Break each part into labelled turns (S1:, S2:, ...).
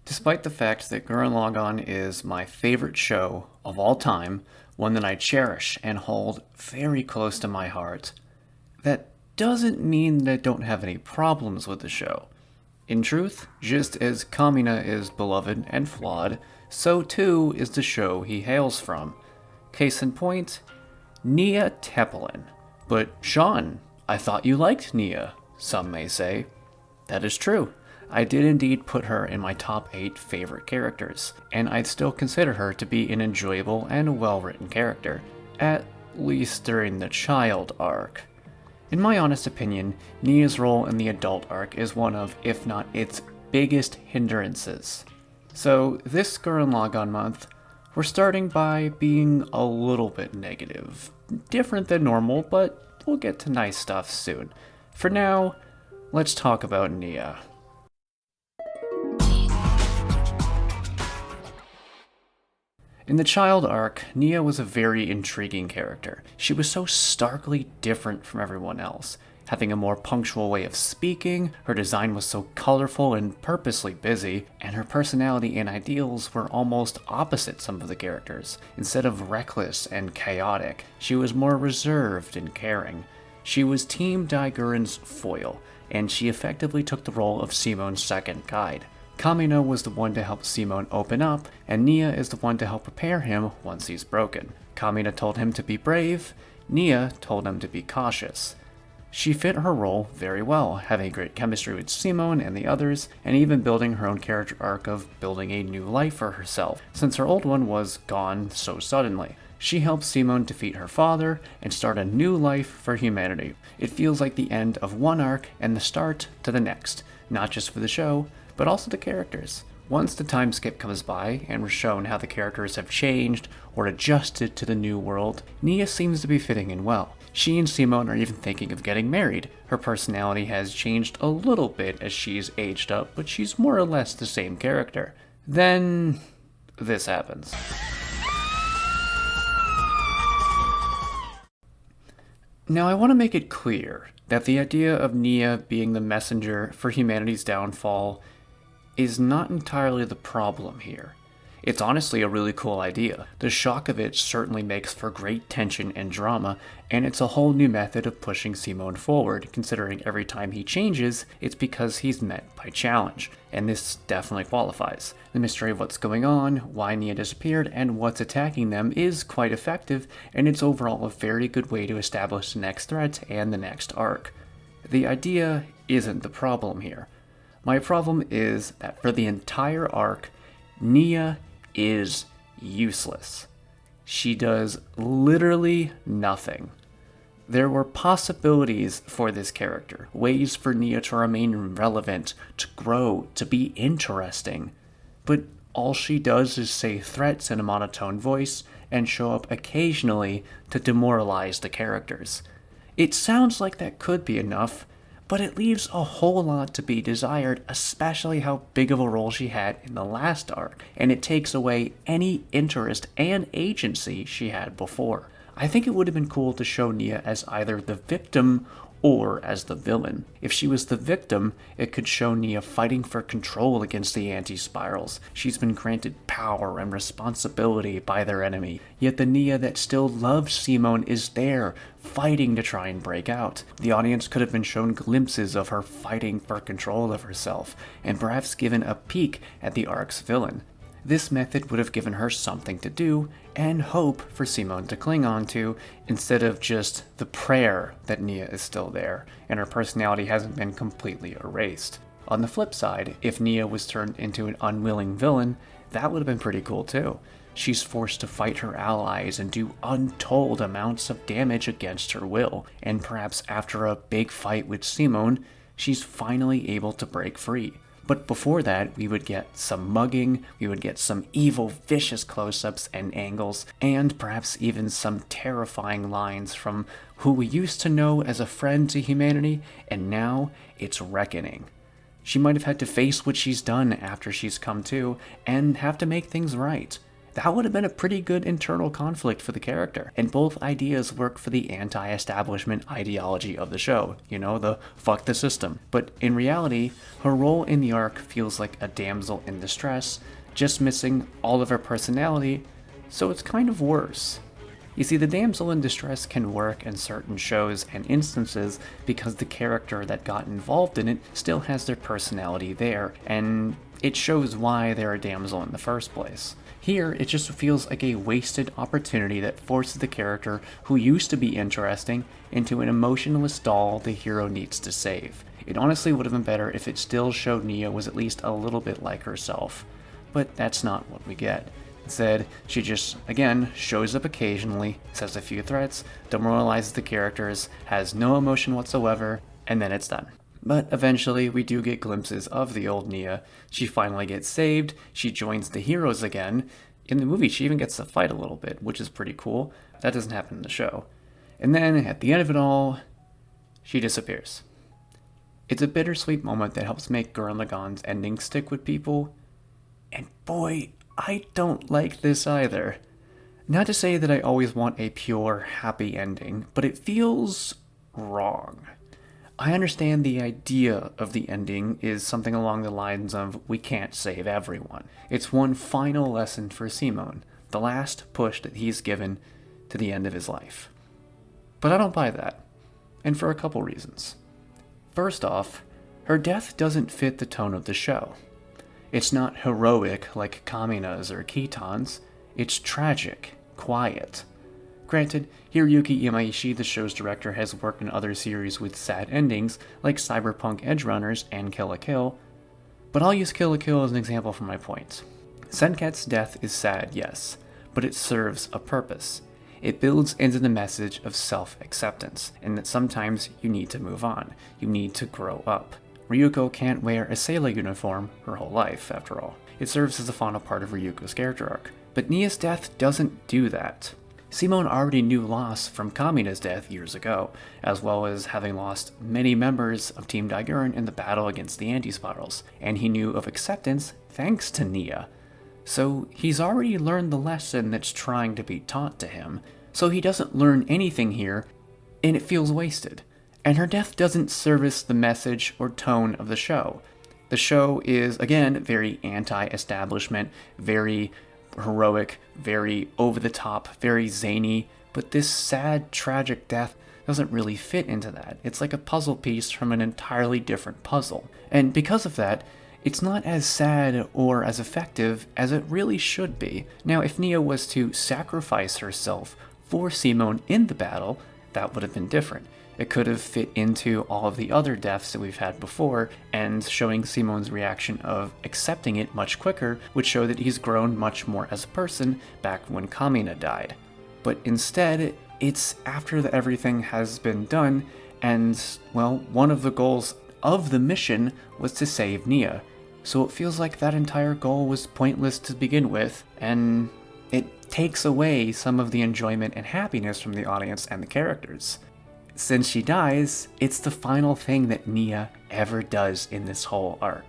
S1: Despite the fact that Gurren Lagann is my favorite show of all time, one that I cherish and hold very close to my heart, that doesn't mean that I don't have any problems with the show. In truth, just as Kamina is beloved and flawed, so too is the show he hails from. Case in point, Nia Teppelin. But Sean, I thought you liked Nia, some may say. That is true. I did indeed put her in my top 8 favorite characters, and I'd still consider her to be an enjoyable and well-written character, at least during the child arc. In my honest opinion, Nia's role in the adult arc is one of, if not its biggest hindrances. So this Gurren Lagann month, we're starting by being a little bit negative. Different than normal, but we'll get to nice stuff soon. For now, let's talk about Nia. In the child arc, Nia was a very intriguing character. She was so starkly different from everyone else. Having a more punctual way of speaking, her design was so colorful and purposely busy, and her personality and ideals were almost opposite some of the characters. Instead of reckless and chaotic, she was more reserved and caring. She was Team Daiguren's foil, and she effectively took the role of Simon's second guide. Kamina was the one to help Simon open up, and Nia is the one to help prepare him once he's broken. Kamina told him to be brave, Nia told him to be cautious. She fit her role very well, having great chemistry with Simon and the others, and even building her own character arc of building a new life for herself, since her old one was gone so suddenly. She helped Simon defeat her father and start a new life for humanity. It feels like the end of one arc and the start to the next, not just for the show, but also the characters. Once the time skip comes by and we're shown how the characters have changed or adjusted to the new world, Nia seems to be fitting in well. She and Simon are even thinking of getting married. Her personality has changed a little bit as she's aged up, but she's more or less the same character. Then this happens. Now I want to make it clear that the idea of Nia being the messenger for humanity's downfall is not entirely the problem here. It's honestly a really cool idea. The shock of it certainly makes for great tension and drama, and it's a whole new method of pushing Simon forward, considering every time he changes, it's because he's met by challenge, and this definitely qualifies. The mystery of what's going on, why Nia disappeared, and what's attacking them is quite effective, and it's overall a very good way to establish the next threat and the next arc. The idea isn't the problem here. My problem is that for the entire arc, Nia is useless. She does literally nothing. There were possibilities for this character, ways for Nia to remain relevant, to grow, to be interesting, but all she does is say threats in a monotone voice and show up occasionally to demoralize the characters. It sounds like that could be enough, but it leaves a whole lot to be desired, especially how big of a role she had in the last arc, and it takes away any interest and agency she had before. I think it would have been cool to show Nia as either the victim or as the villain. If she was the victim, it could show Nia fighting for control against the anti-spirals. She's been granted power and responsibility by their enemy, yet the Nia that still loves Simon is there, fighting to try and break out. The audience could have been shown glimpses of her fighting for control of herself, and perhaps given a peek at the arc's villain. This method would have given her something to do, and hope for Simon to cling on to, instead of just the prayer that Nia is still there, and her personality hasn't been completely erased. On the flip side, if Nia was turned into an unwilling villain, that would have been pretty cool too. She's forced to fight her allies and do untold amounts of damage against her will, and perhaps after a big fight with Simon, she's finally able to break free. But before that, we would get some mugging, we would get some evil, vicious close-ups and angles, and perhaps even some terrifying lines from who we used to know as a friend to humanity, and now it's reckoning. She might have had to face what she's done after she's come to, and have to make things right. that would have been a pretty good internal conflict for the character. And both ideas work for the anti-establishment ideology of the show, the fuck the system. But in reality, her role in the arc feels like a damsel in distress, just missing all of her personality, so it's kind of worse. You see, the damsel in distress can work in certain shows and instances because the character that got involved in it still has their personality there, and it shows why they're a damsel in the first place. Here, it just feels like a wasted opportunity that forces the character who used to be interesting into an emotionless doll the hero needs to save. It honestly would have been better if it still showed Nia was at least a little bit like herself, but that's not what we get. Instead, she just, again, shows up occasionally, says a few threats, demoralizes the characters, has no emotion whatsoever, and then it's done. But eventually, we do get glimpses of the old Nia. She finally gets saved, she joins the heroes again. In the movie, she even gets to fight a little bit, which is pretty cool. That doesn't happen in the show. And then, at the end of it all, she disappears. It's a bittersweet moment that helps make Gurren Lagann's ending stick with people. And boy, I don't like this either. Not to say that I always want a pure, happy ending, but it feels wrong. I understand the idea of the ending is something along the lines of, we can't save everyone. It's one final lesson for Simon, the last push that he's given to the end of his life. But I don't buy that, and for a couple reasons. First off, her death doesn't fit the tone of the show. It's not heroic like Kamina's or Kitan's, it's tragic, quiet. Granted, Hiroyuki Imaishi, the show's director, has worked in other series with sad endings like Cyberpunk Edgerunners and Kill la Kill, but I'll use Kill la Kill as an example for my point. Senket's death is sad, yes, but it serves a purpose. It builds into the message of self-acceptance, and that sometimes you need to move on, you need to grow up. Ryuko can't wear a sailor uniform her whole life, after all. It serves as the final part of Ryuko's character arc. But Nia's death doesn't do that. Simon already knew loss from Kamina's death years ago, as well as having lost many members of Team Daiguren in the battle against the Anti-Spirals, and he knew of acceptance thanks to Nia. So he's already learned the lesson that's trying to be taught to him, so he doesn't learn anything here, and it feels wasted. And her death doesn't service the message or tone of the show. The show is, again, very anti-establishment, very heroic, very over-the-top, very zany, but this sad, tragic death doesn't really fit into that. It's like a puzzle piece from an entirely different puzzle. And because of that, it's not as sad or as effective as it really should be. Now, if Nia was to sacrifice herself for Simon in the battle, that would have been different. It could have fit into all of the other deaths that we've had before, and showing Simon's reaction of accepting it much quicker would show that he's grown much more as a person back when Kamina died. But instead, it's after everything has been done, and, well, one of the goals of the mission was to save Nia. So it feels like that entire goal was pointless to begin with, and it takes away some of the enjoyment and happiness from the audience and the characters. Since she dies, it's the final thing that Nia ever does in this whole arc.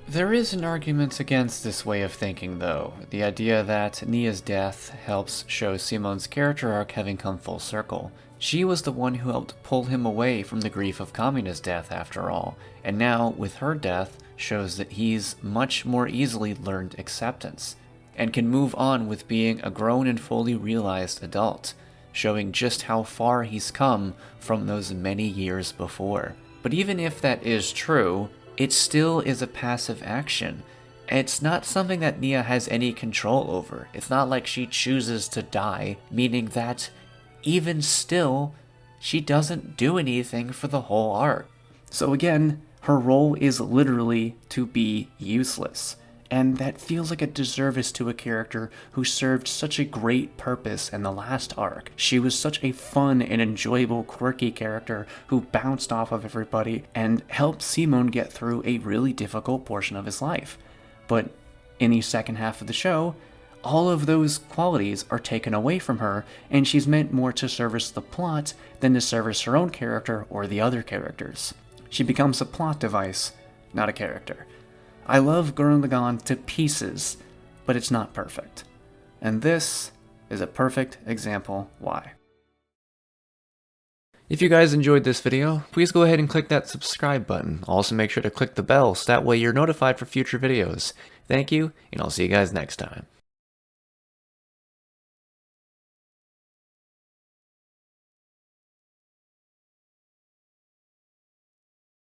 S1: There is an argument against this way of thinking, though. The idea that Nia's death helps show Simon's character arc having come full circle. She was the one who helped pull him away from the grief of Kamina's death, after all, and now, with her death, shows that he's much more easily learned acceptance, and can move on with being a grown and fully realized adult, showing just how far he's come from those many years before. But even if that is true, it still is a passive action. It's not something that Nia has any control over. It's not like she chooses to die, meaning that even still, she doesn't do anything for the whole arc. So again, her role is literally to be useless. And that feels like a disservice to a character who served such a great purpose in the last arc. She was such a fun and enjoyable, quirky character who bounced off of everybody and helped Simon get through a really difficult portion of his life. But in the second half of the show, all of those qualities are taken away from her, and she's meant more to service the plot than to service her own character or the other characters. She becomes a plot device, not a character. I love Gurren Lagann to pieces, but it's not perfect. And this is a perfect example why. If you guys enjoyed this video, please go ahead and click that subscribe button. Also make sure to click the bell so that way you're notified for future videos. Thank you, and I'll see you guys next time.